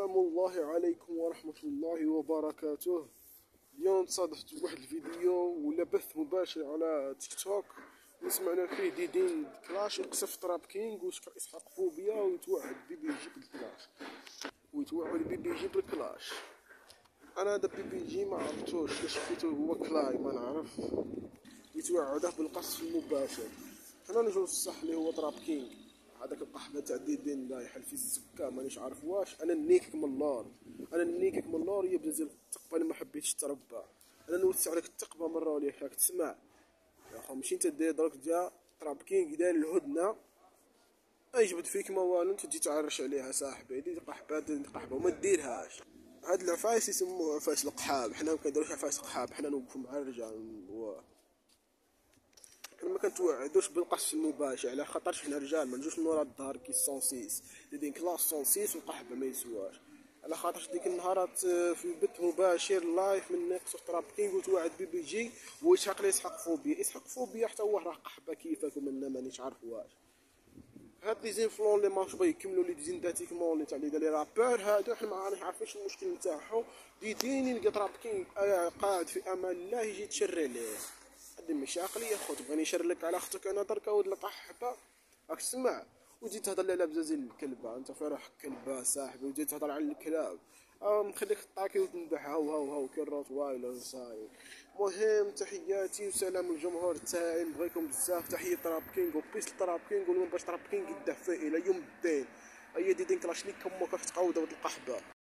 السلام الله عليكم ورحمة الله وبركاته. اليوم تصادفت بواحد الفيديو ولا بث مباشر على تيك توك وسمعنا فيه ديدين كلاش وقصف تراب كينغ وشكر اسحاق فوبيا ويتوعد بيبي يجيب الكلاش انا هذا بيبي يجي ما عرفتوش، اللي شفيتو هو كلاي ما نعرف، يتوعده بالقصف المباشر. حنا نجيو الصح اللي هو تراب كينغ، هذاك القحبه تاع ديدين لايحه في الزكا مانيش عارف واش. انا نيكك من اللور يا بزاف التقبه اللي ما حبيتش تربى. انا نوسع عليك التقبه مره ولا راك تسمع يا خو، ماشي انت دير درك جا تراب كينغ داير الهدنه يجبد فيك ما والو، انت تجي تعرش عليها صاحبي. هذه قحبه وما ديرهاش. هاد العفايس يسموه عفايس القحاب، حنا ما كنديروش عفايس قحاب، حنا نوقفوا مع الرجال. حنا ما كنتوعدوش بالقصف المباشر على خاطرش حنا رجال، ما نجوش من ورا الدار كي 106 ديدين كلاس 106 والقحبه ما يسواش. على خاطرش ديك النهارات في بث مباشر لايف من ناقص تراب كينغ وتوعد بي جي ويسحق لي اسحاق فوبيا حتى هو راه قحبه كيفك ومنا مانيش عارف واش. هاد لي زينفلون اللي ماش بغا يكملوا لي ديزينتاتيكمون اللي تاع لي رابور هادو، حنا ما عارفينش المشكل نتاعهم. ديدين يلقى تراب كينغ قاعد في امان الله يجي يتشري ليه. هادي ماشي عقليه خو، تبغيني نشر لك على اختك انا دركا ولد القحبه راك تسمع، وتجي تهضر لي على بزاز الكلبه. انت في روحك كلبه صاحبي وتجي تهضر على الكلاب. مخليك طاكي وتنبح هاو كي الروت وايلر صاير. مهم تحياتي وسلام الجمهور تاعي، نبغيكم بزاف. تحيه تراب كينغ وبيس تراب كينغ، واليوم باش تراب كينغ يدفئ الى يوم الدين. هيا ديدين كلاش ليك امك راك تقاود ولد القحبه.